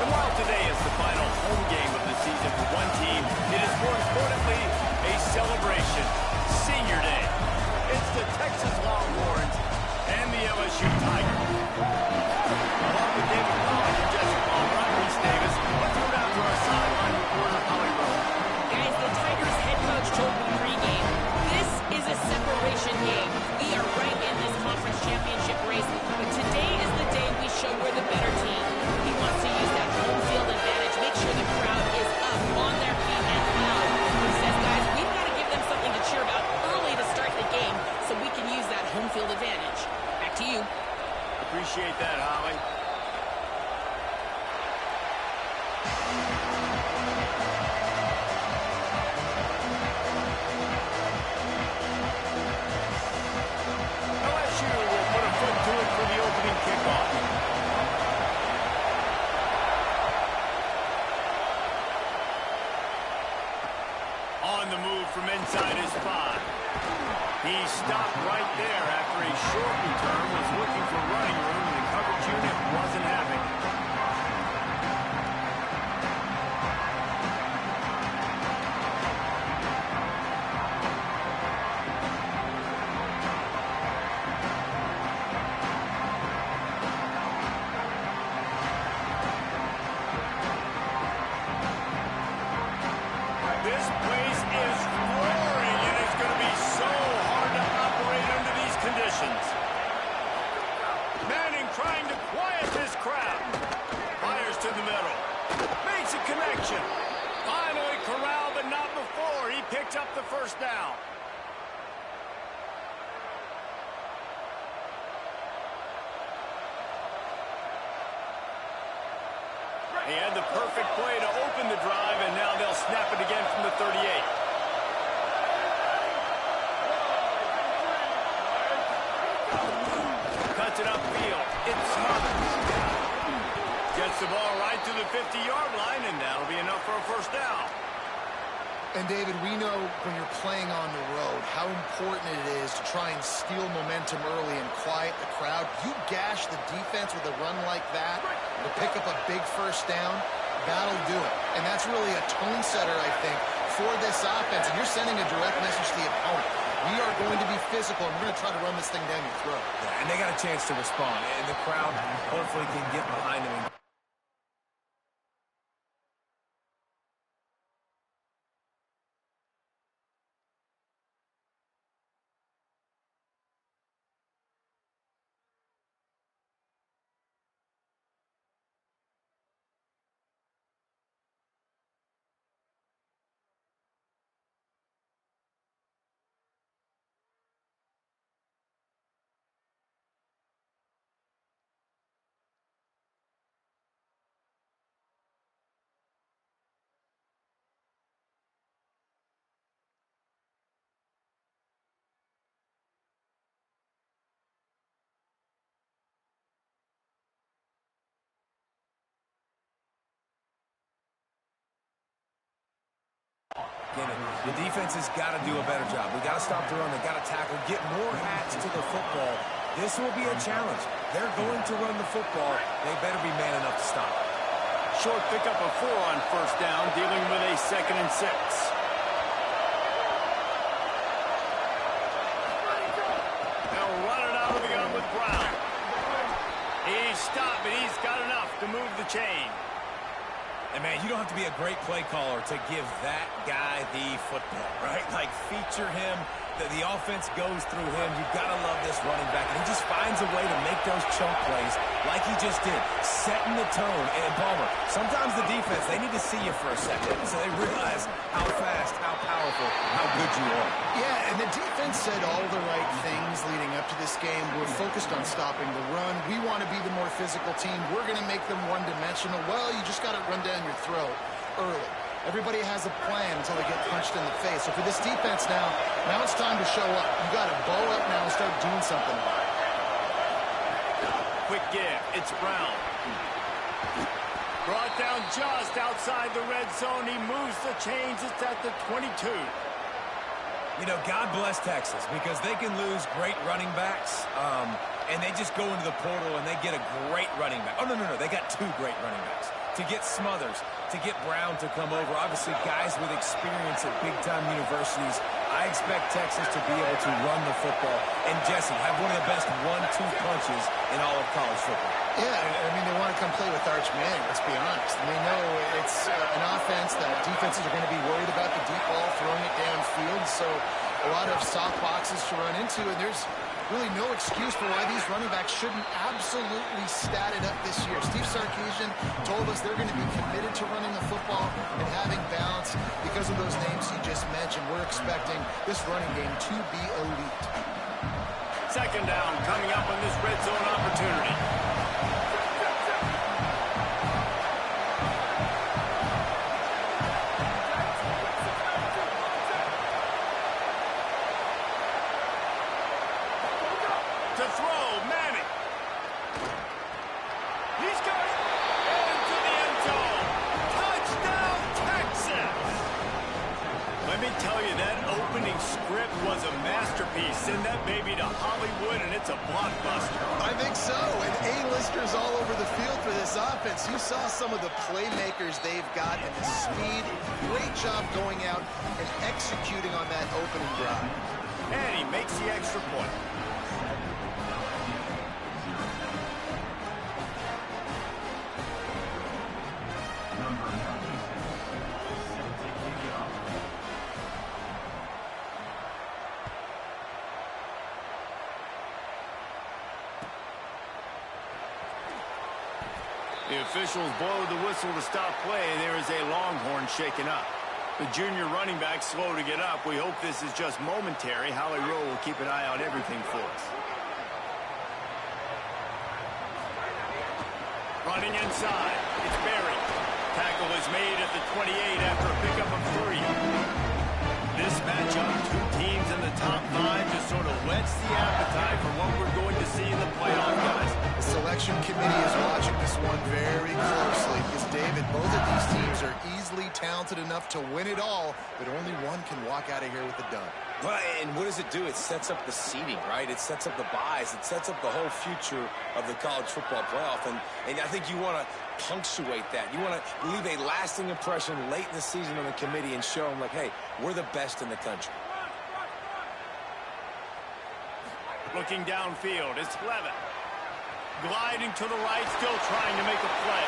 And while today is the final home game of the season for one team, it is more importantly a celebration. Senior Day. It's the Texas Longhorns and the LSU Tigers. Along with David Collins and Jesse Palmer, I'm Reese Davis. Let's go down to our sideline reporter, Holly Rowe. Guys, the Tigers head coach told me pregame, this is a separation game. We are right in this conference championship race, but today is the day we show we're the better team. He wants to use that home field advantage, make sure the crowd is up on their feet and loud. He says, guys, we've got to give them something to cheer about early to start the game so we can use that home field advantage. Back to you. Appreciate that, Holly. LSU will put a foot to it for the opening kickoff. On the move from inside his 5. He stopped right there after a short return, was looking for running room, and the coverage unit wasn't having it. This place is roaring, and it's going to be so hard to operate under these conditions. Manning trying to quiet this crowd. Fires to the middle. Makes a connection. Finally corralled, but not before. He picked up the first down. He had the perfect play to open the drive, and now they'll snap it again from the 38. Cuts it upfield. It's smothered. Gets the ball right to the 50-yard line, and that'll be enough for a first down. And, David, we know when you're playing on the road how important it is to try and steal momentum early and quiet the crowd. You gash the defense with a run like that to pick up a big first down, that'll do it. And that's really a tone setter, I think, for this offense. And you're sending a direct message to the opponent. We are going to be physical, and we're going to try to run this thing down your throat. Yeah, and they got a chance to respond. And the crowd hopefully can get behind them. The defense has got to do a better job. We got to stop the run. They got to tackle, get more hats to the football. This will be a challenge. They're going to run the football. They better be man enough to stop. Short pickup of 4 on first down, dealing with a 2nd and 6. They'll run it out of the gun with Brown. He's stopped, but he's got enough to move the chain. And, man, you don't have to be a great play caller to give that guy the football, right? Like, feature him. The offense goes through him. You've got to love this running back. And he just finds a way to make those chunk plays like he just did, setting the tone. And, Palmer, sometimes the defense, they need to see you for a second so they realize how fast, how powerful, how good you are. Yeah, and the defense said all the right things leading up to this game. We're focused on stopping the run. We want to be the more physical team. We're going to make them one-dimensional. Well, you just got to run down your throat early. Everybody has a plan until they get punched in the face. So for this defense now it's time to show up. You got to bow up now and start doing something. Quick give. It's Brown. Brought down just outside the red zone. He moves the chains. It's at the 22. You know, God bless Texas because they can lose great running backs, and they just go into the portal and they get a great running back. Oh, no. They got 2 great running backs. to get Smothers, to get Brown to come over. Obviously, guys with experience at big-time universities. I expect Texas to be able to run the football. And, Jesse, have one of the best 1-2 punches in all of college football. Yeah, I mean, they want to come play with Arch Manning, let's be honest. And they know it's an offense that defenses are going to be worried about the deep ball, throwing it downfield. So a lot of soft boxes to run into, and there's really no excuse for why these running backs shouldn't absolutely stat it up this year. Steve Sarkisian told us they're going to be committed to running the football and having balance because of those names he just mentioned. We're expecting this running game to be elite. Second down coming up on this red zone opportunity. To throw, Manning. He's got it into the end zone. Touchdown, Texas. Let me tell you, that opening script was a masterpiece. Send that baby to Hollywood, and it's a blockbuster. I think so, and A-listers all over the field for this offense. You saw some of the playmakers they've got and the speed. Great job going out and executing on that opening drive. And he makes the extra point. The officials blow the whistle to stop play. There is a Longhorn shaken up. The junior running back slow to get up. We hope this is just momentary. Howie Rowe will keep an eye on everything for us. Running inside. It's Berry. Tackle is made at the 28 after a pickup of 3. This matchup, two teams in the top 5, just sort of whets the appetite for what we're going to see in the playoff, guys. The selection committee is watching this one very closely because, David, both of these teams are easily talented enough to win it all, but only one can walk out of here with the dub. Well, and what does it do? It sets up the seeding, right? It sets up the buys. It sets up the whole future of the college football playoff. And I think you want to punctuate that. You want to leave a lasting impression late in the season on the committee and show them, like, hey, we're the best in the country. Looking downfield, it's Levin. Gliding to the right, still trying to make a play.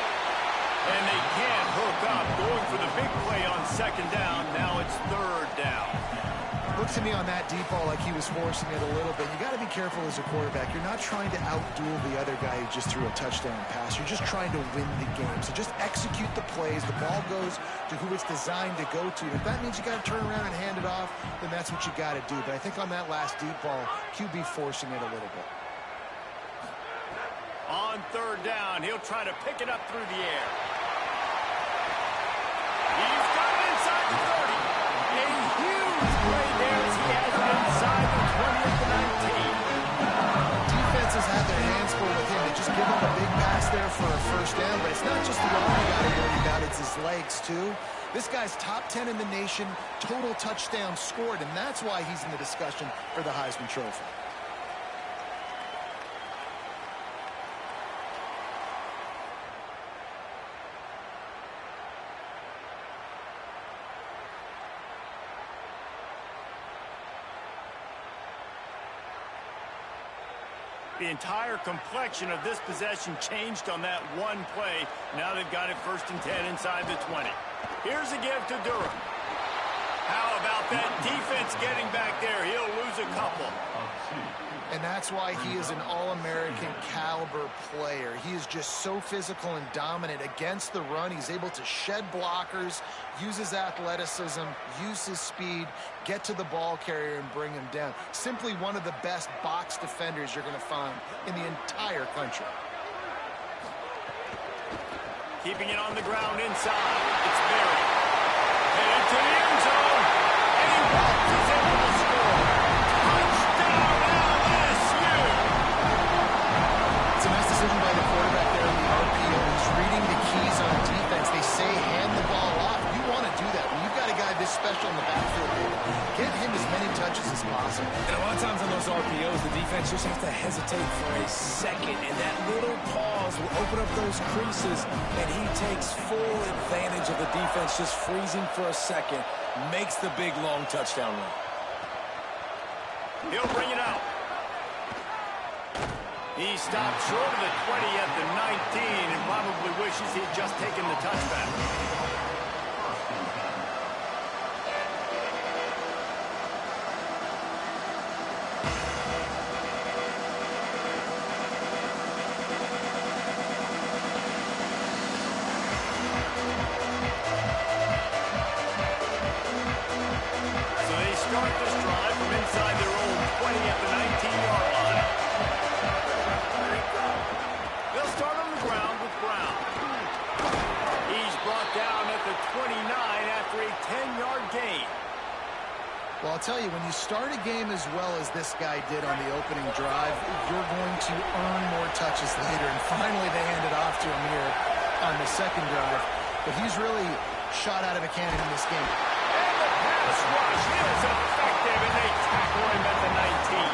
And they can't hook up. Going for the big play on second down. Now it's third down. Look to me on that deep ball like he was forcing it a little bit. You got to be careful as a quarterback. You're not trying to outduel the other guy who just threw a touchdown pass. You're just trying to win the game. So just execute the plays. The ball goes to who it's designed to go to. If that means you got to turn around and hand it off, then that's what you got to do. But I think on that last deep ball, QB forcing it a little bit. On third down, he'll try to pick it up through the air. He's got it inside the 30. A huge play there as he has it inside the 20 at the 19. Defenses have their hands full with him. They just give him a big pass there for a first down, but it's not just the arm you got to worry about, it's his legs too. This guy's top 10 in the nation, total touchdowns scored, and that's why he's in the discussion for the Heisman Trophy. The entire complexion of this possession changed on that one play. Now they've got it 1st and 10 inside the 20. Here's a give to Durham. How about that defense getting back there? He'll lose a couple. And that's why he is an All-American caliber player. He is just so physical and dominant against the run. He's able to shed blockers, use his athleticism, use his speed, get to the ball carrier and bring him down. Simply one of the best box defenders you're going to find in the entire country. Keeping it on the ground inside. It's Berry. Headed to the end zone. And he walks into the score. Touchdown LSU. It's a nice decision by the quarterback there in the RPO. He's reading the keys on defense. They say hand the ball off. You want to do that. When you've got a guy this special in the backfield, get him as many touches as possible. And a lot of times on those RPOs, the defense just has to hesitate for a second, and that little pause will open up those creases, and he takes full advantage of the defense just freezing for a second, makes the big, long touchdown run. He'll bring it out. He stopped short of the 20 at the 19 and probably wishes he'd just taken the touchback. So they start this drive from inside their own 20 at the 19-yard line. They'll start on the ground with Brown. He's brought down at the 29 after a 10-yard gain. Well, I'll tell you, when you start a game as well as this guy did on the opening drive, you're going to earn more touches later. And finally, they hand it off to him here on the second drive. But he's really shot out of a cannon in this game. And the pass rush is effective, and they tackle him at the 19.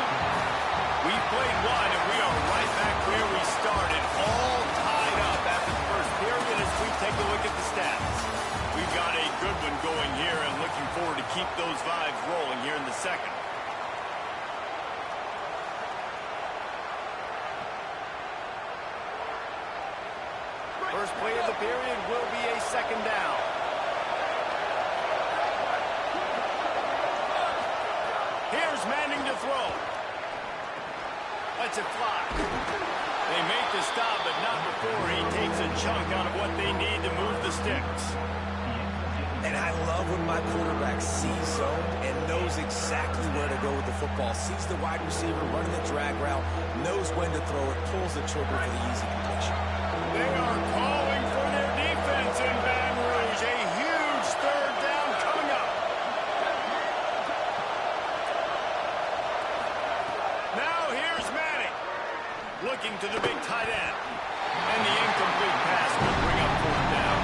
We played one, and we are right back where we started, all tied up after the first period as we take a look at the stats. We've got a good one going here, and looking forward to keep those vibes rolling here in the second. First play of the period will be a second down. Here's Manning to throw. Lets it fly. They make the stop, but not before he takes a chunk out of what they need to move the sticks. And I love when my quarterback sees zone and knows exactly where to go with the football. Sees the wide receiver running the drag route, knows when to throw it, pulls the trigger for the easy completion. They are calling for their defense in Baton Rouge. A huge third down coming up. Now here's Manning. Looking to the big tight end. And the incomplete pass will bring up fourth down.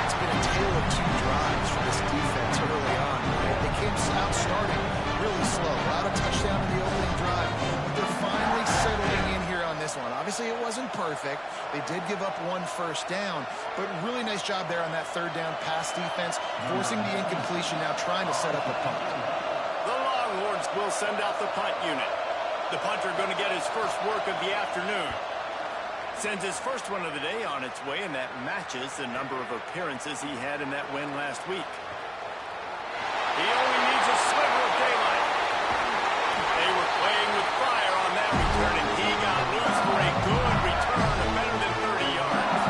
It's been a tale of two drives for this defense early on. Right? They came out starting really slow. A lot of touchdown in the opening drive. But they're finally settling in here on this one. Obviously, it wasn't perfect. They did give up one first down. But really nice job there on that third down pass defense. Forcing the incompletion, now trying to set up a punt. The Longhorns will send out the punt unit. The punter going to get his first work of the afternoon. Sends his first one of the day on its way, and that matches the number of appearances he had in that win last week. He only needs a sliver of daylight. They were playing with fire on that return, and he got loose for a good return of better than 30 yards.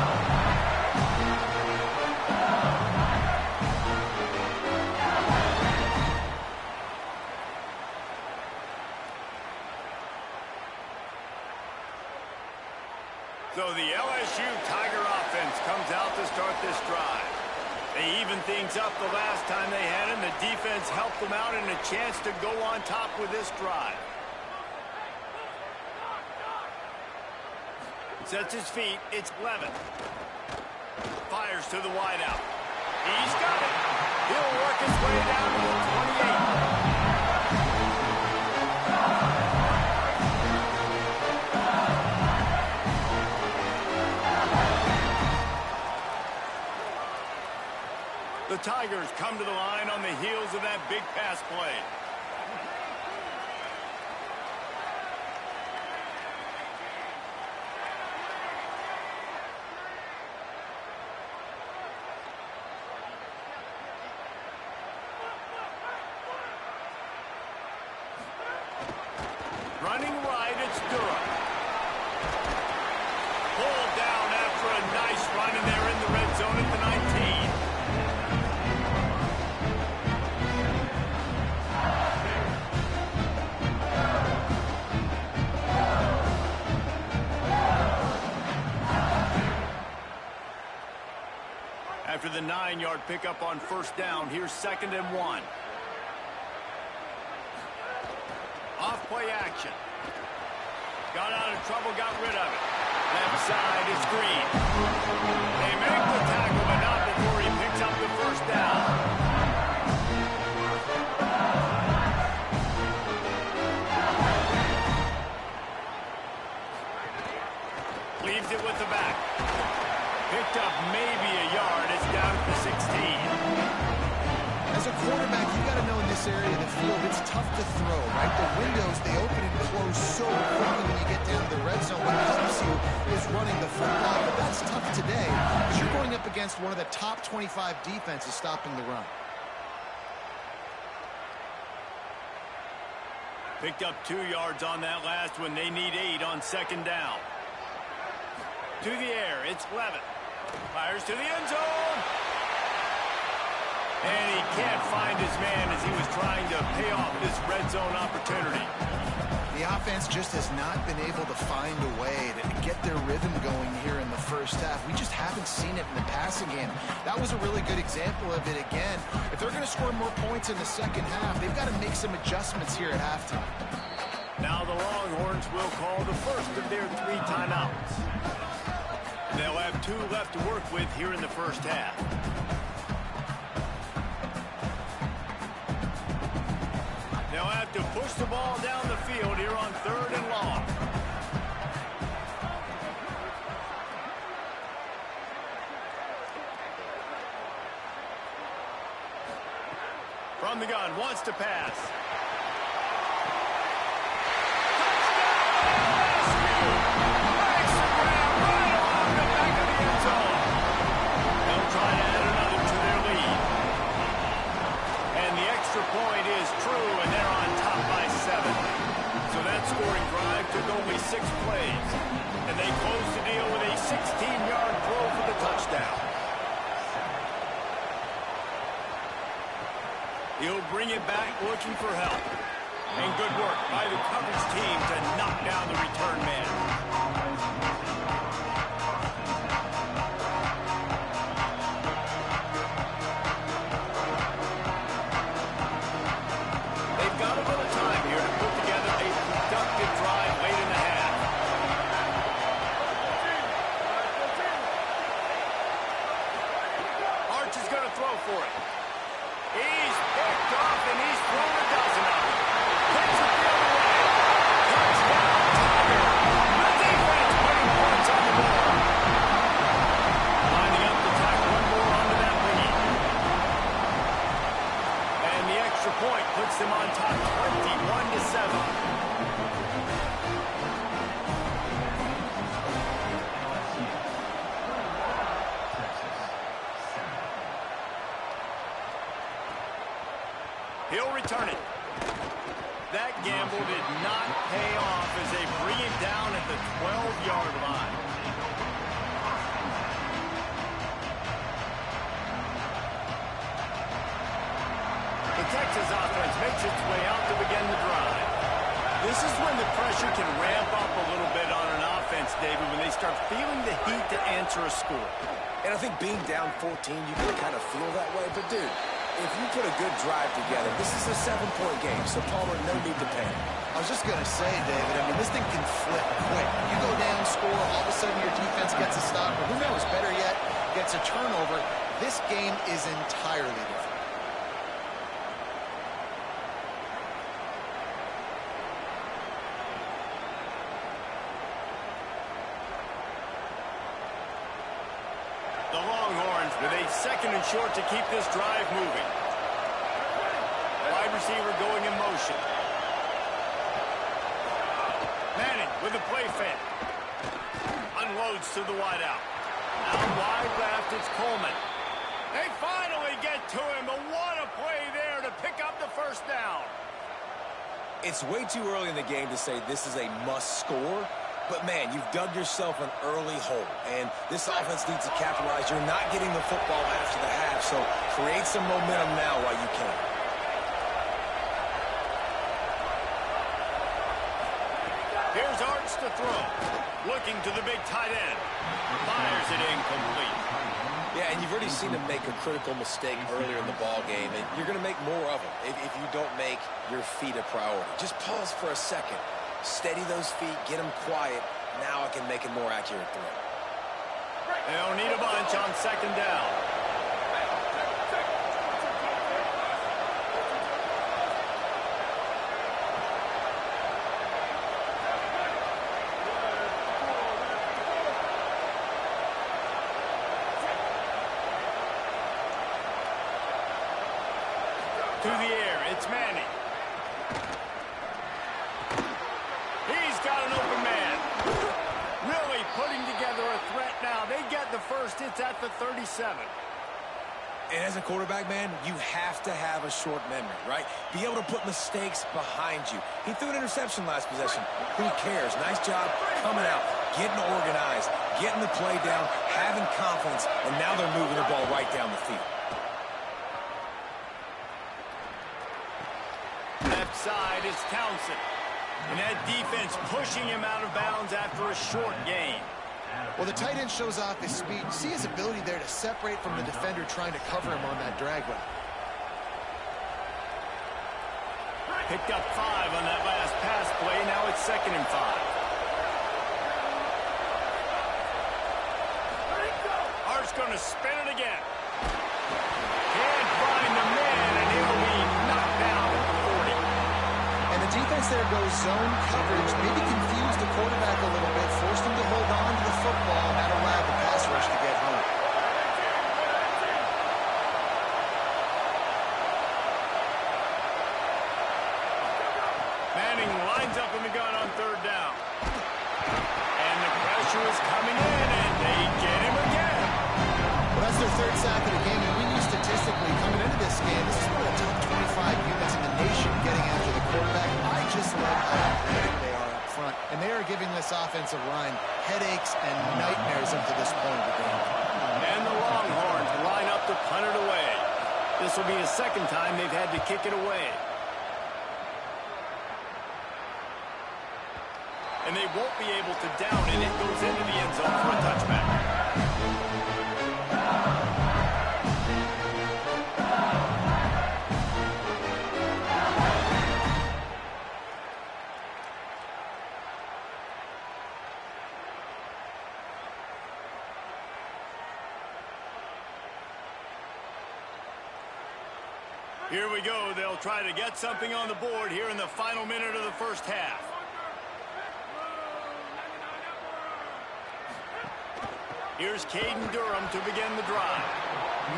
So the LSU Tiger offense comes out to start this drive. They evened things up the last time they had him. The defense helped them out and a chance to go on top with this drive. Sets his feet. It's Levin. Fires to the wideout. He's got it. He'll work his way down to the 28. The Tigers come to the line on the heels of that big pass play. Running right, it's Durham. Pulled down after a nice run, and they're in the red zone at the 19. After the 9-yard pickup on first down, here's 2nd and 1. Off play action. Got out of trouble, got rid of it. Left side is Green. They make the tackle, but not before he picks up the first down. this area of the field, it's tough to throw, right? The windows, they open and close so quickly when you get down to the red zone. What helps you is running the football, but that's tough today because you're going up against one of the top 25 defenses stopping the run. Picked up 2 yards on that last one. They need 8 on second down. To the air, it's Levitt. Fires to the end zone. And he can't find his man as he was trying to pay off this red zone opportunity. The offense just has not been able to find a way to get their rhythm going here in the first half. We just haven't seen it in the passing game. That was a really good example of it again. If they're going to score more points in the second half, they've got to make some adjustments here at halftime. Now the Longhorns will call the first of their 3 timeouts. They'll have 2 left to work with here in the first half. They'll have to push the ball down the field here on 3rd and long. From the gun, wants to pass. Point is true, and they're on top by 7. So that scoring drive took only 6 plays. And they closed the deal with a 16-yard throw for the touchdown. He'll bring it back looking for help. And good work by the coverage team to knock down the return man. Them on top 21-7. He'll return it. That gamble did not pay off as they bring it down at the 12-yard line. Texas offense makes its way out to begin the drive. This is when the pressure can ramp up a little bit on an offense, David, when they start feeling the heat to answer a score. And I think being down 14, you can kind of feel that way. But, dude, if you put a good drive together, this is a 7-point game, so Palmer, no need to panic. I was just going to say, David, I mean, this thing can flip quick. You go down, score, all of a sudden your defense gets a stop, or who knows, better yet, gets a turnover. This game is entirely different. The Longhorns with a 2nd and short to keep this drive moving. Wide receiver going in motion. Manning with a play fake. Unloads to the wideout. Now wide left, it's Coleman. They finally get to him, but what a play there to pick up the first down. It's way too early in the game to say this is a must score. But, man, you've dug yourself an early hole, and this offense needs to capitalize. You're not getting the football after the half, so create some momentum now while you can. Here's Arts to throw. Looking to the big tight end. Fires it incomplete. Yeah, and you've already seen him make a critical mistake earlier in the ball game, and you're going to make more of them if you don't make your feet a priority. Just pause for a second. Steady those feet, get them quiet. Now I can make a more accurate throw. They don't need a bunch on second down. To through the air. It's Manning. He's got an open man. Really putting together a threat now. They get the first. It's at the 37. And as a quarterback, man, you have to have a short memory, right? Be able to put mistakes behind you. He threw an interception last possession. Who cares? Nice job coming out, getting organized, getting the play down, having confidence, and now they're moving the ball right down the field. Left side is Townsend. And that defense pushing him out of bounds after a short gain. Well, the tight end shows off his speed. You see his ability there to separate from the defender trying to cover him on that drag route. Picked up 5 on that last pass play. Now it's 2nd and 5. Hart's going to spin it again. Can't find the man, and he'll be knocked down at the 40. And the defense there goes zone coverage, maybe confused the quarterback a little bit, forced him to hold on to the football, and that allowed the pass rush to get home. Manning lines up in the gun on 3rd down. And the pressure is coming in, and they get him again. Well, that's their 3rd sack of the game, and we knew statistically coming into this game, this is one of the top 25 units in the nation getting after the quarterback. I just love how athletic they are up front, and they are giving this offensive line headaches and nightmares up to this point of the game. And the Longhorns line up to punt it away. This will be the 2nd time they've had to kick it away. And they won't be able to down it. It goes into the end zone for a touchback. Here we go. They'll try to get something on the board here in the final minute of the first half. Here's Caden Durham to begin the drive.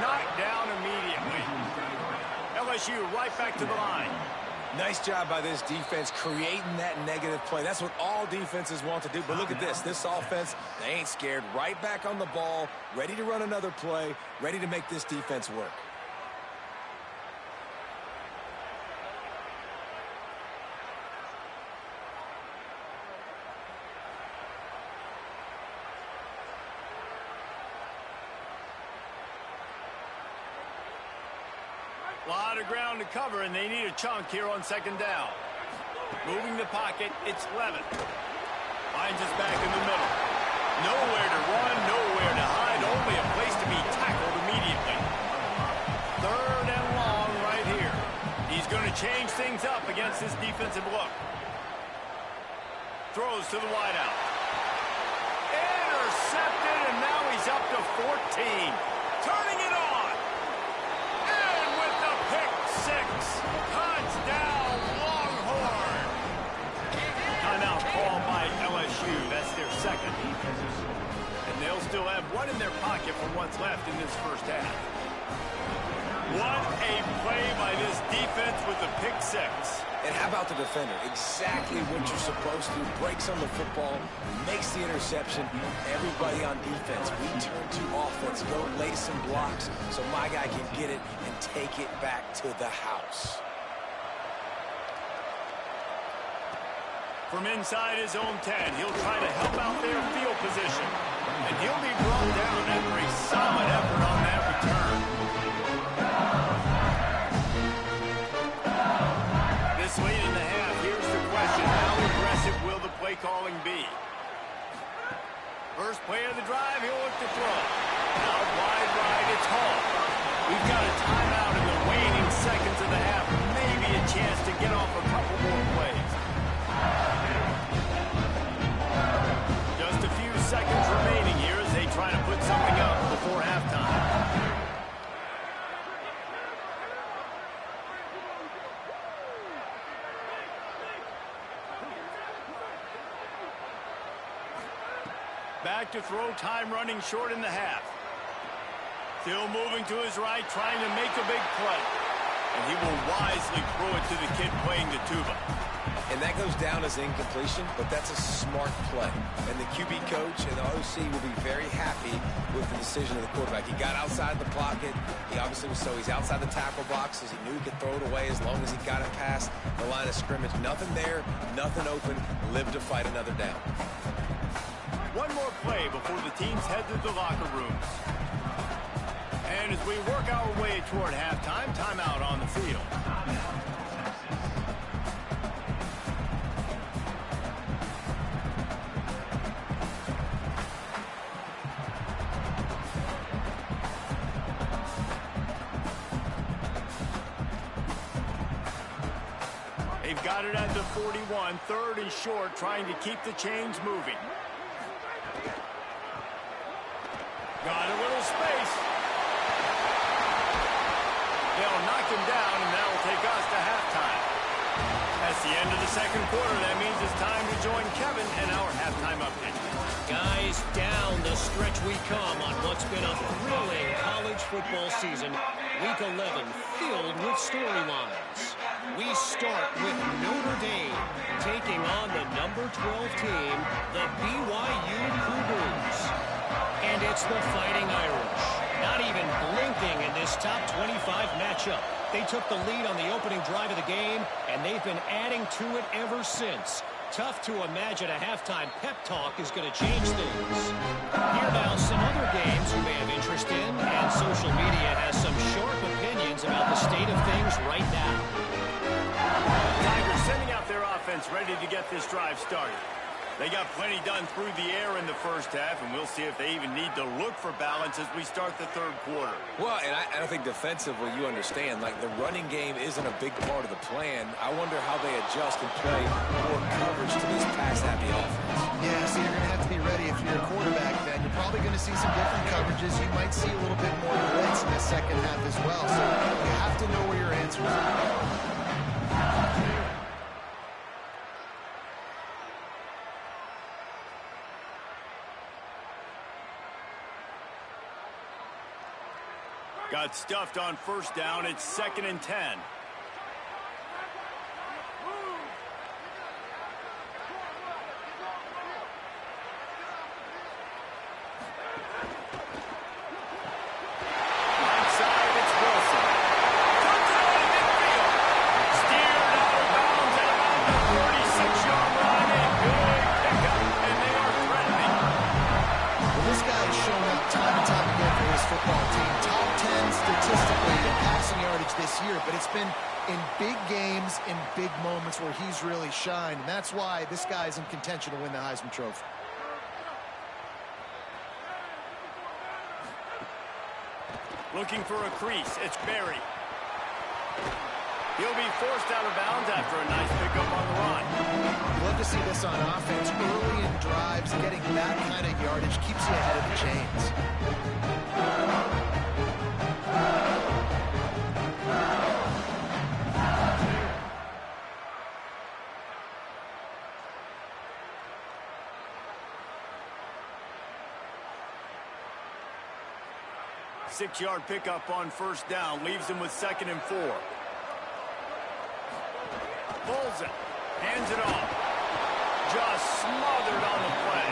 Knocked down immediately. LSU right back to the line. Nice job by this defense creating that negative play. That's what all defenses want to do. But look at this. This offense, they ain't scared. Right back on the ball, ready to run another play, ready to make this defense work. A lot of ground to cover, and they need a chunk here on 2nd down. Moving the pocket, it's Levin. Finds us back in the middle. Nowhere to run, nowhere to hide, only a place to be tackled immediately. 3rd and long right here. He's going to change things up against this defensive look. Throws to the wideout. Intercepted, and now he's up to 14. Turning it on. Touchdown, Longhorn! Timeout called by LSU. That's their 2nd. And they'll still have one in their pocket for what's left in this first half. What a play by this defense with the pick 6. And how about the defender? Exactly what you're supposed to. Breaks on the football, makes the interception. Everybody on defense, we turn to offense. Go lay some blocks so my guy can get it and take it back to the house. From inside his own 10, he'll try to help out their field position. And he'll be brought down after a solid effort on that return. This late in the half, here's the question. How aggressive will the play calling be? First play of the drive, he'll look to throw. Out wide right, it's Hall. We've got a timeout in the waning seconds of the half. Maybe a chance to get off a couple more plays. Just a few seconds remaining here as they try to put something up before halftime. Back to throw, time running short in the half. Still moving to his right, trying to make a big play. And he will wisely throw it to the kid playing the tuba. And that goes down as incompletion, but that's a smart play. And the QB coach and the OC will be very happy with the decision of the quarterback. He got outside the pocket. He obviously was he's outside the tackle boxes. He knew he could throw it away as long as he got it past the line of scrimmage. Nothing there, nothing open. Live to fight another down. One more play before the teams head to the locker rooms. And as we work our way toward halftime, timeout on the field. They've got it at the 41, third and short, trying to keep the chains moving. Got a little space. They'll knock him down, and that will take us to halftime. That's the end of the second quarter. That means it's time to join Kevin and our halftime update. Guys, down the stretch we come on what's been a thrilling college football season. Week 11 filled with storylines. We start with Notre Dame taking on the number 12 team, the BYU Cougars. And it's the Fighting Irish. Not even blinking in this top 25 matchup. They took the lead on the opening drive of the game, and they've been adding to it ever since. Tough to imagine a halftime pep talk is going to change things. Here now some other games you may have interest in, and social media has some sharp opinions about the state of things right now. Tigers sending out their offense ready to get this drive started. They got plenty done through the air in the first half, and we'll see if they even need to look for balance as we start the third quarter. Well, and I think defensively, you understand, like the running game isn't a big part of the plan. I wonder how they adjust and play more coverage to this pass-happy offense. Yeah, so you're going to have to be ready if you're a quarterback then. You're probably going to see some different coverages. You might see a little bit more blitz in the second half as well. So you have to know where your answers are. Got stuffed on first down. It's 2nd and 10. Outside, it's Wilson. Touchdown midfield. Steered out of bounds at about the 46-yard line. A big pickup, and they are threatening. Well, this guy has shown up time and time again for his football team. Top 10 statistically in passing yardage this year, but it's been in big games, in big moments where he's really shined, and that's why this guy's in contention to win the Heisman Trophy. Looking for a crease. It's Berry. He'll be forced out of bounds after a nice pickup on the run. Love to see this on offense. Early in drives, getting that kind of yardage keeps you ahead of the chains. 6-yard pickup on first down. Leaves him with 2nd and 4. Pulls it. Hands it off. Just smothered on the play.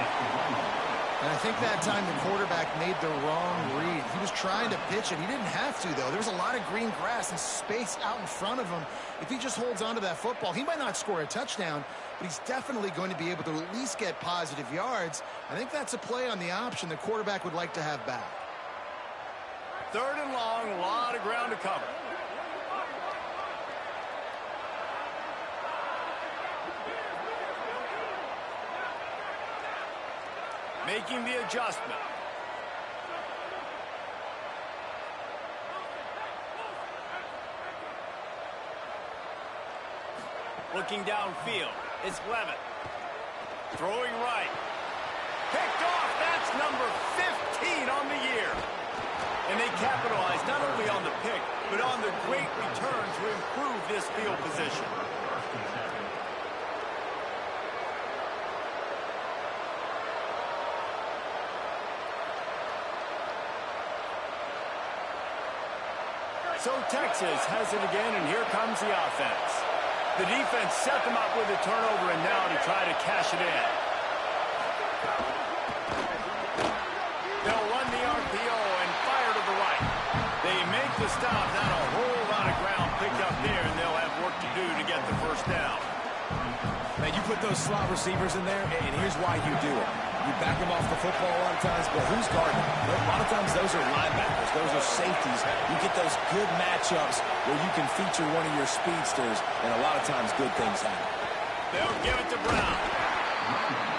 And I think that time the quarterback made the wrong read. He was trying to pitch it. He didn't have to, though. There was a lot of green grass and space out in front of him. If he just holds on to that football, he might not score a touchdown, but he's definitely going to be able to at least get positive yards. I think that's a play on the option the quarterback would like to have back. 3rd and long, a lot of ground to cover. Making the adjustment. Looking downfield. It's Levitt. Throwing right. Picked off. That's number 15 on the year. And they capitalize not only on the pick, but on the great return to improve this field position. So Texas has it again, and here comes the offense. The defense set them up with a turnover, and now to try to cash it in. They'll run the RPO and fire to the right. They make the stop, not a whole lot of ground picked up there, and they'll have work to do to get the first down. Man, you put those slot receivers in there, and here's why you do it. You back them off the football a lot of times, but who's guarding them? A lot of times those are linebackers. Those are safeties. You get those good matchups where you can feature one of your speedsters, and a lot of times good things happen. They'll give it to Brown.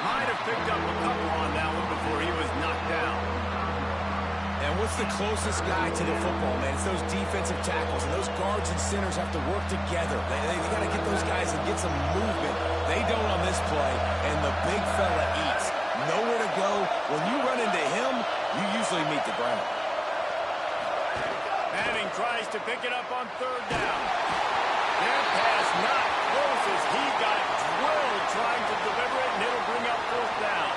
Might have picked up a couple on that one before he was knocked down. And what's the closest guy to the football, man? It's those defensive tackles, and those guards and centers have to work together. They got to get those guys and get some movement. They don't on this play, and the big fella eats. Nowhere to go. When you run into him, you usually meet the ground. Manning tries to pick it up on third down. Their pass not close as he got drilled trying to deliver it, and it'll bring up fourth down.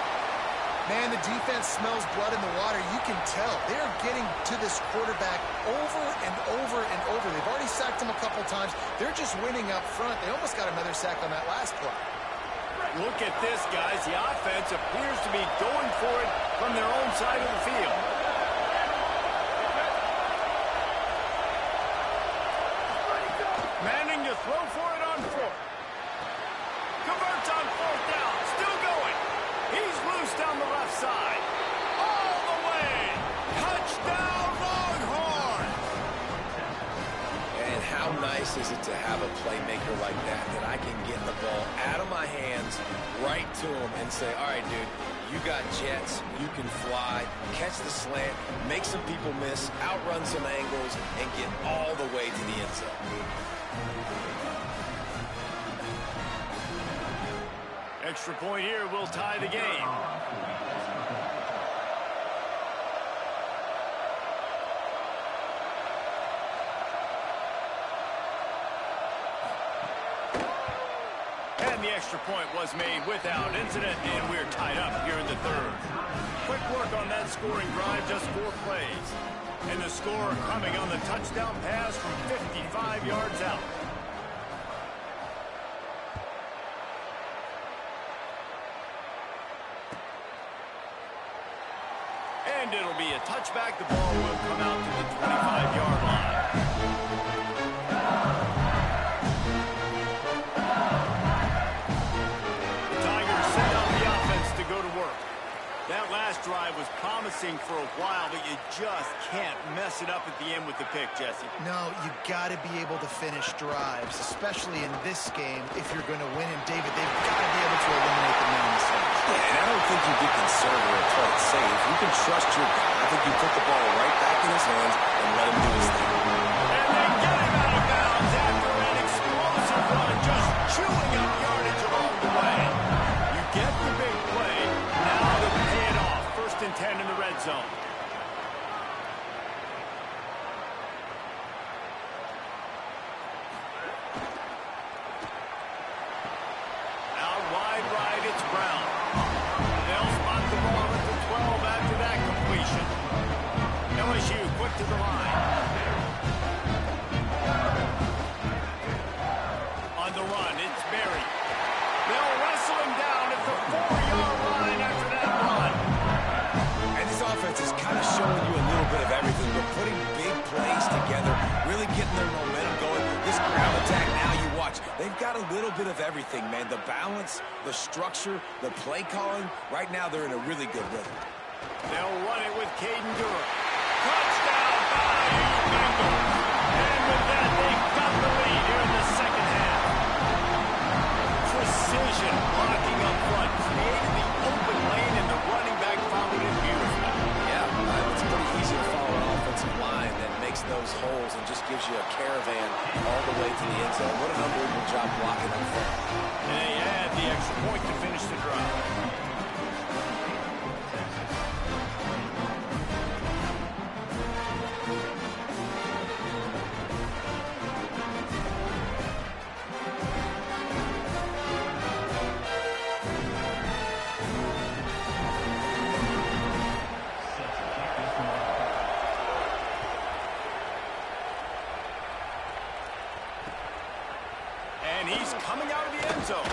Man, the defense smells blood in the water. You can tell. They're getting to this quarterback over and over and over. They've already sacked him a couple times. They're just winning up front. They almost got another sack on that last play. Look at this, guys. The offense appears to be going for it from their own side of the field. Manning to throw for it on fourth. Converts on fourth down. Still going. He's loose down the left side. All the way. Touchdown, Longhorns! And how nice is it to have a playmaker like that I can get the ball out of my hands right to him and say, all right, dude, you got jets, you can fly, catch the slant, make some people miss, outrun some angles, and get all the way to the end zone. Extra point here will tie the game. And the extra point was made without incident, and we're tied up here in the third. Quick work on that scoring drive, just 4 plays. And the score coming on the touchdown pass from 55 yards out. And it'll be a touchback. The ball will come out to the 25-yard line. The Tigers send out the offense to go to work. That last drive was promising for a while, but you just can't mess it up at the end with the pick, Jesse. No, you got to be able to finish drives, especially in this game if you're going to win. And David, they've got to be able to eliminate the no mistakes. Yeah, and I don't think you get conservative or play it safe. You can trust your guy. I think you put the ball right back in his hands and let him do his thing. And they get him out of bounds after an explosive run, just chewing up yardage along the way. You get the big play. Now to pay it off. 1st and 10 in the red zone. Out wide right, it's Brown. They'll spot the ball at the 12 after that completion. LSU quick to the line. On the run, it's Berry. They'll wrestle him down at the 4-yard line after that run. And this offense is kind of showing you a little bit of everything, but putting big plays together, really getting their momentum going. This ground attack now, you watch. They've got a little bit of everything, man. The balance, the structure, the play calling. Right now, they're in a really good rhythm. They'll run it with Caden Durham. Touchdown, Bayou Bengals. And with that, they've got the lead here in the second half. Precision blocking up front, created the open lane, and the running back followed it beautifully. Yeah, it's pretty easy to follow an offensive line that makes those holes and just gives you a caravan all the way to the end zone. What an unbelievable job blocking up front. And they add the extra point to finish the drive. he's coming out of the end zone.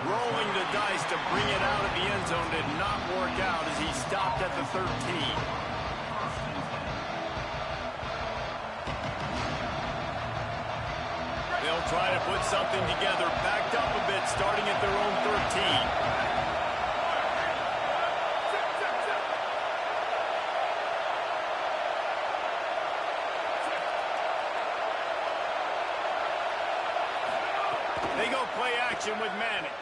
Rolling the dice to bring it out of the end zone did not work out as he stopped at the 13. They'll try to put something together, backed up a bit, starting at their own 13. They go play action with Manning.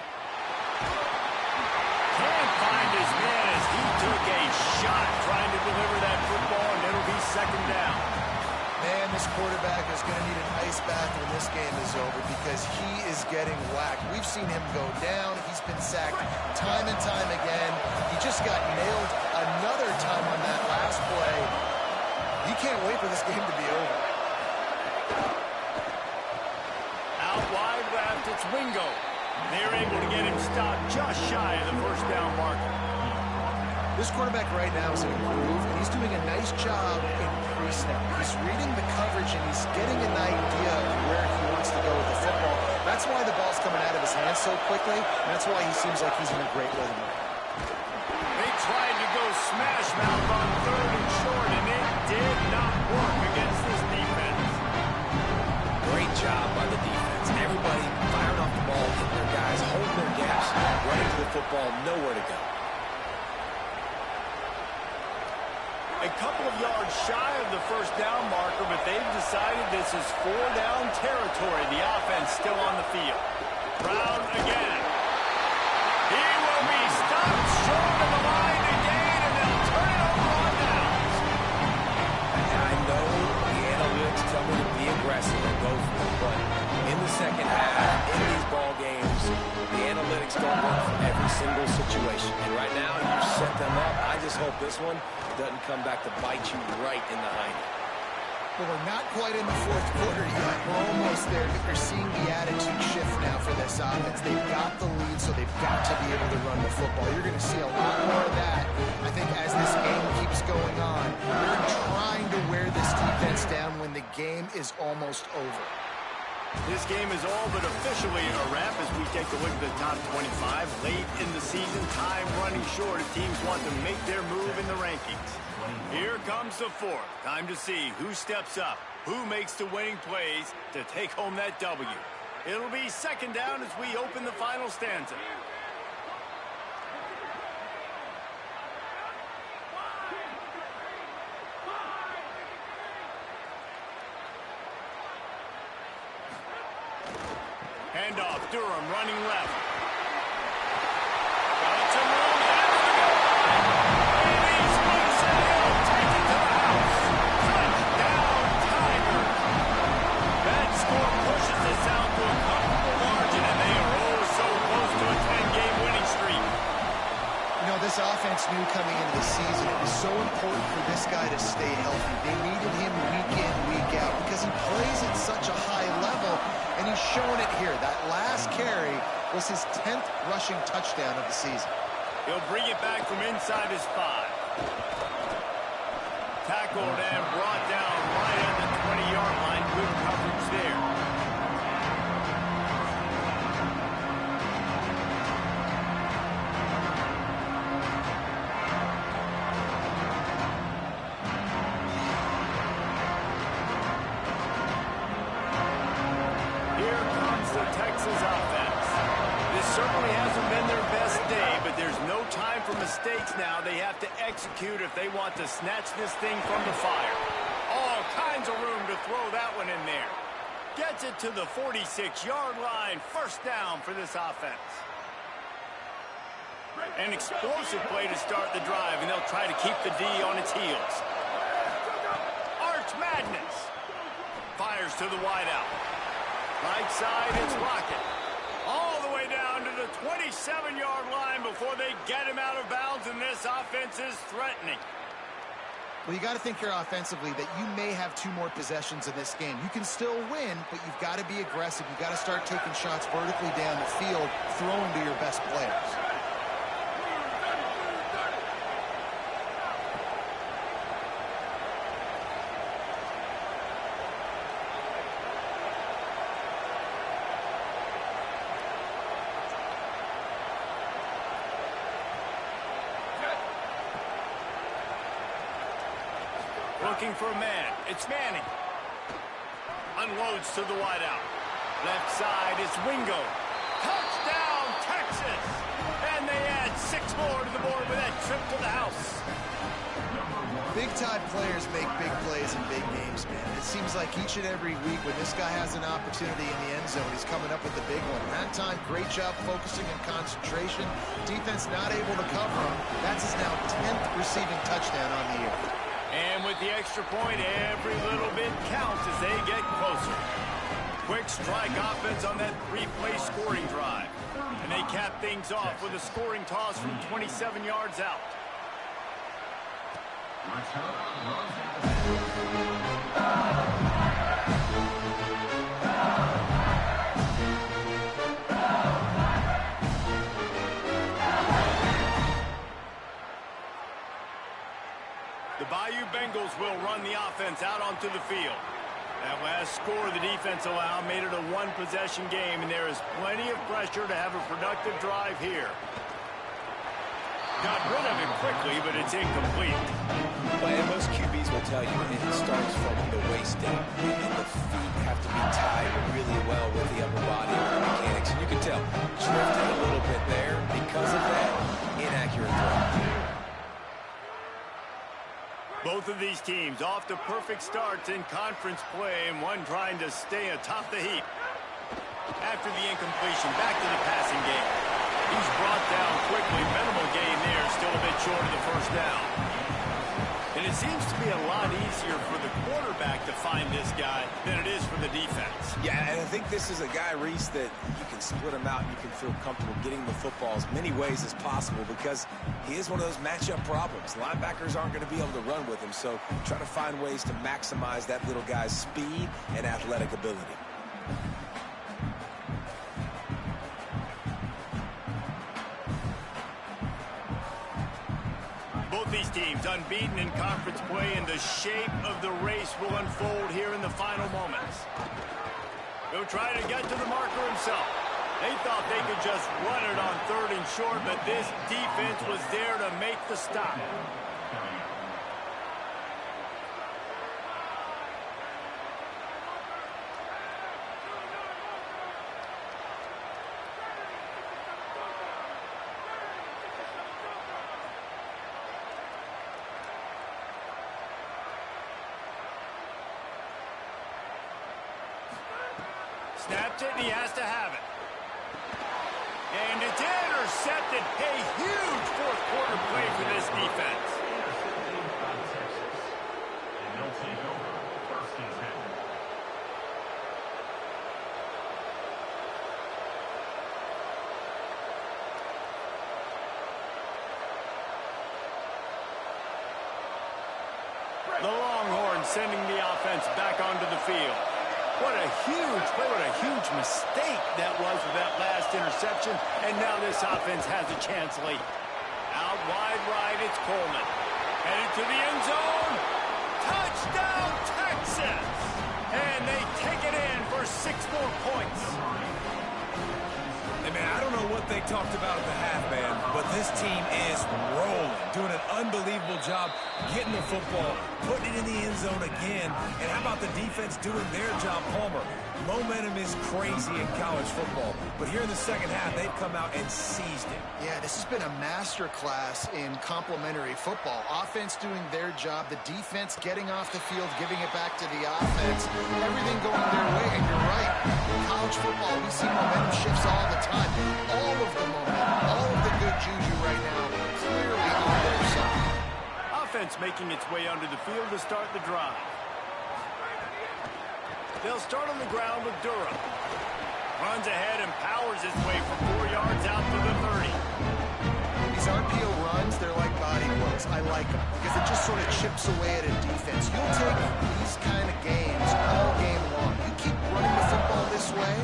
Can't find his man as he took a shot trying to deliver that football, and it'll be second down. Man, this quarterback is going to need an ice bath when this game is over because he is getting whacked. We've seen him go down. He's been sacked time and time again. He just got nailed another time on that last play. He can't wait for this game to be over. Out wide left, it's Wingo. They're able to get him stopped just shy of the first down marker. This quarterback right now is improved, and he's doing a nice job in pre-snap. He's reading the coverage, and he's getting an idea of where he wants to go with the football. That's why the ball's coming out of his hands so quickly, and that's why he seems like he's in a great rhythm. They tried to go smash mouth on third and short, and it did not work against this defense. Great job by the defense. Everybody firing off the ball, hitting their guys, holding their gaps, running to the football, nowhere to go. A couple of yards shy of the first down marker, but they've decided this is 4-down territory. The offense still on the field. Brown again. He will be stopped short of the line to gain, and they'll turn it over on downs. I know the analytics tell me to be aggressive and go for it, but in the second half, in these ball games, the analytics don't work for every single situation. And right now, you set them up. I just hope this one doesn't come back to bite you right in the hind. Well, we're not quite in the fourth quarter yet. We're almost there, but you're seeing the attitude shift now for this offense. They've got the lead, so they've got to be able to run the football. You're going to see a lot more of that, I think, as this game keeps going on. They're trying to wear this defense down when the game is almost over. This game is all but officially a wrap as we take a look at the top 25. Late in the season, time running short as teams want to make their move in the rankings. Here comes the fourth. Time to see who steps up, who makes the winning plays to take home that W. It'll be second down as we open the final stanza. Handoff, Durham running left. Got some room, and he's loose and he'll take it to the house. Touchdown, Tigers. That score pushes us out to a comfortable margin, and they are oh so close to a 10-game winning streak. You know, this offense knew coming into the season it was so important for this guy to stay healthy. They needed him week in, week out because he plays at such a high level, and he's shown it here. That last carry was his 10th rushing touchdown of the season. He'll bring it back from inside his 5. Tackled and brought down right at the 20-yard line. Good coverage there. Texas offense. This certainly hasn't been their best day, but there's no time for mistakes now. They have to execute if they want to snatch this thing from the fire. All kinds of room to throw that one in there. Gets it to the 46-yard line. First down for this offense. An explosive play to start the drive, and they'll try to keep the D on its heels. Arch Madness. Fires to the wideout. Right side, it's Rocket. All the way down to the 27-yard line before they get him out of bounds, and this offense is threatening. Well, you got to think here offensively that you may have 2 more possessions in this game. You can still win, but you've got to be aggressive. You've got to start taking shots vertically down the field, throwing to your best players. looking for a man. It's Manning. Unloads to the wideout. Left side is Wingo. Touchdown, Texas! And they add 6 more to the board with that trip to the house. Big-time players make big plays in big games, man. It seems like each and every week when this guy has an opportunity in the end zone, he's coming up with the big one. That time, great job focusing and concentration. Defense not able to cover him. That's his now 10th receiving touchdown on the year. And with the extra point, every little bit counts as they get closer. Quick strike offense on that 3-play scoring drive. And they cap things off with a scoring toss from 27 yards out. The Bayou Bengals will run the offense out onto the field. That last score the defense allowed made it a one-possession game, and there is plenty of pressure to have a productive drive here. Got rid of it quickly, but it's incomplete. And most QBs will tell you it starts from the waist down, and the feet have to be tied really well with the upper body mechanics. And you can tell, drifted a little bit there because of that inaccurate throw. Both of these teams off to perfect starts in conference play, and one trying to stay atop the heap. After the incompletion, back to the passing game. He's brought down quickly. Minimal gain there, still a bit short of the first down. And it seems to be a lot easier for the quarterback to find this guy than it is for the defense. Yeah, and I think this is a guy, Reese, that you can split him out and you can feel comfortable getting the football as many ways as possible because he is one of those matchup problems. Linebackers aren't going to be able to run with him, so try to find ways to maximize that little guy's speed and athletic ability. Both these teams unbeaten in conference play, and the shape of the race will unfold here in the final moments. He'll try to get to the marker himself. They thought they could just run it on 3rd and short, but this defense was there to make the stop. Snapped it, and he has to have it. And it's intercepted. A huge fourth-quarter play for this defense. The Longhorns sending the offense back onto the field. What a huge play, what a huge mistake that was with that last interception. And now this offense has a chance late. Out wide right, it's Coleman. Headed to the end zone. Touchdown, Texas! And they take it in for 6 more points. Hey, man, I don't know what they talked about at the half, man, but this team is rolling, doing an unbelievable job getting the football, putting it in the end zone again. And how about the defense doing their job, Palmer? Momentum is crazy in college football, but here in the second half, they've come out and seized it. Yeah, this has been a master class in complementary football. Offense doing their job, the defense getting off the field, giving it back to the offense, everything going their way. And you're right, in college football, we see momentum shifts all the time. All of the momentum, all of the good juju right now, clearly on their side. Offense making its way onto the field to start the drive. They'll start on the ground with Durham. Runs ahead and powers his way for 4 yards out to the 30. These RPO runs, they're like body blows. I like them because it just sort of chips away at a defense. You'll take these kind of games all game long. You keep running the football this way,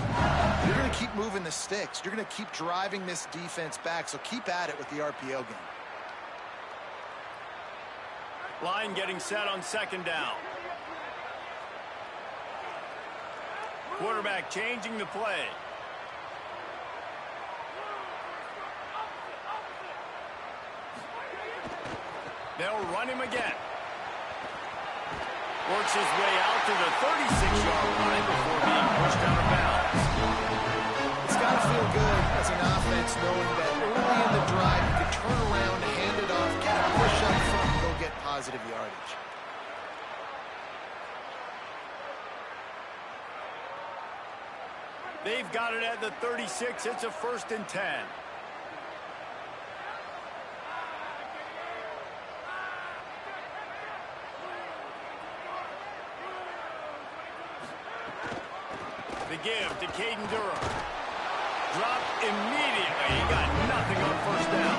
you're going to keep moving the sticks. You're going to keep driving this defense back, so keep at it with the RPO game. Line getting set on 2nd down. Quarterback changing the play. They'll run him again. Works his way out to the 36-yard line before being pushed out of bounds. It's got to feel good as an offense knowing that early in the drive you can turn around, hand it off, get a push up front, and go get positive yardage. They've got it at the 36. It's a 1st and 10. The give to Caden Durham. Dropped immediately. He got nothing on 1st down.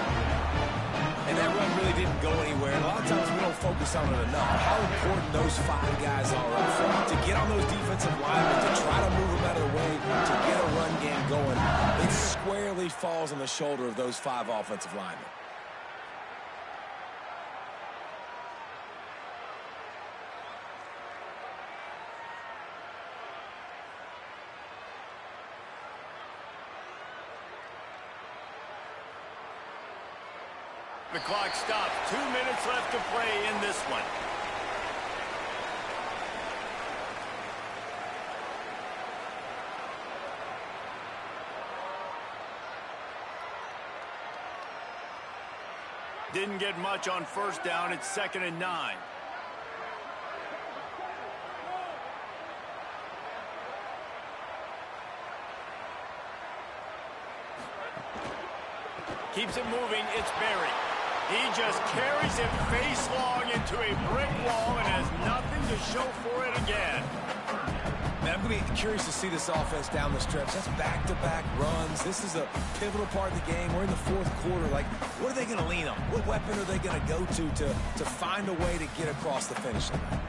And that run really didn't go anywhere. And a lot of times we don't focus on it enough. How important those 5 guys are up front. To get on those defensive linemen, to try to move them out of the way, to get a run game going. It squarely falls on the shoulder of those 5 offensive linemen. The clock stops. 2 minutes left to play in this one. Didn't get much on 1st down. It's 2nd and 9. Keeps it moving. It's Berry. He just carries it face long into a brick wall and has nothing to show for it again. Man, I'm going to be curious to see this offense down the stretch. That's back-to-back runs. This is a pivotal part of the game. We're in the 4th quarter. Like, what are they going to lean on? What weapon are they going to go to find a way to get across the finish line?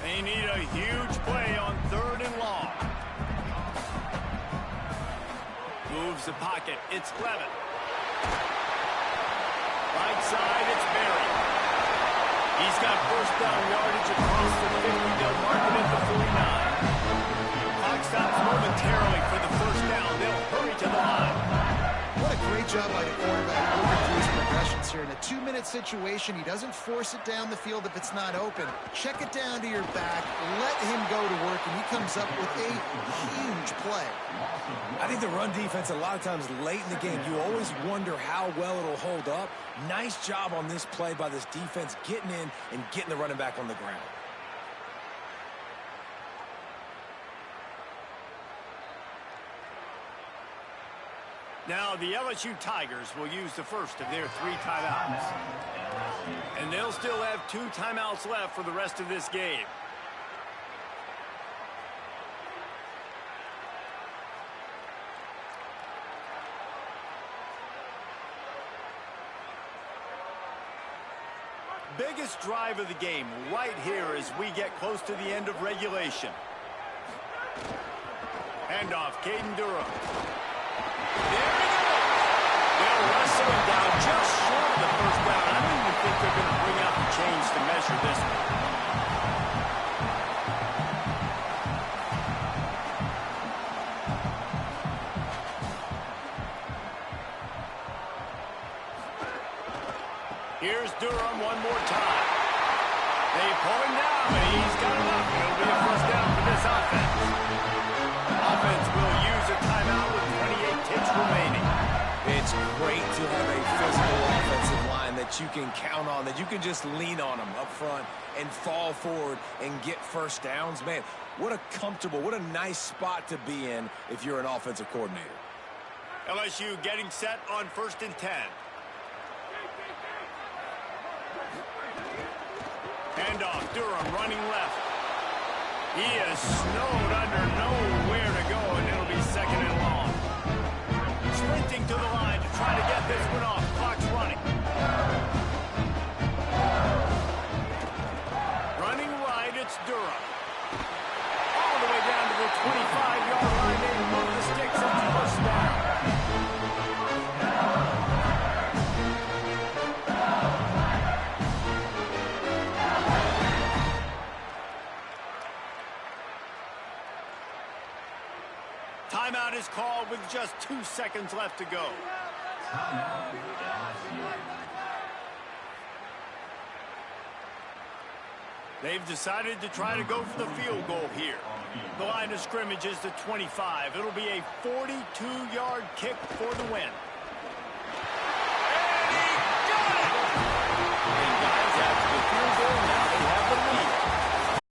They need a huge play on 3rd and long. Moves the pocket. It's Levin. Right side, it's Berry. He's got 1st down yardage across the 50. They'll mark it at the 49. Clock stops momentarily for the 1st down. They'll hurry to the line. What a great job by the quarterback moving through his progressions here. In a 2-minute situation, he doesn't force it down the field if it's not open. Check it down to your back, let him go to work, and he comes up with a huge play. I think the run defense, a lot of times late in the game, you always wonder how well it'll hold up. Nice job on this play by this defense, getting in and getting the running back on the ground. Now the LSU Tigers will use the first of their 3 timeouts. And they'll still have 2 timeouts left for the rest of this game. Biggest drive of the game right here as we get close to the end of regulation. Handoff, Caden Durham. There he goes. They'll wrestle him down just short of the 1st down. I don't even think they're going to bring out the chains to measure this one. Here's Durham one more time. They pull him down, and he's got him up. It'll be a 1st down for this offense. Offense will use a timeout with 28 ticks remaining. It's great to have a physical offensive line that you can count on, that you can just lean on them up front and fall forward and get 1st downs. Man, what a comfortable, what a nice spot to be in if you're an offensive coordinator. LSU getting set on 1st and 10. Handoff, Durham running left. He is snowed under, nowhere to go, and it'll be 2nd and long. Sprinting to the line to try to get this one off. Clock's running. Running right, it's Durham. All the way down to the 25-yard line. They move the sticks and 1st down. Timeout is called with just 2 seconds left to go. They've decided to try to go for the field goal here. The line of scrimmage is the 25. It'll be a 42-yard kick for the win.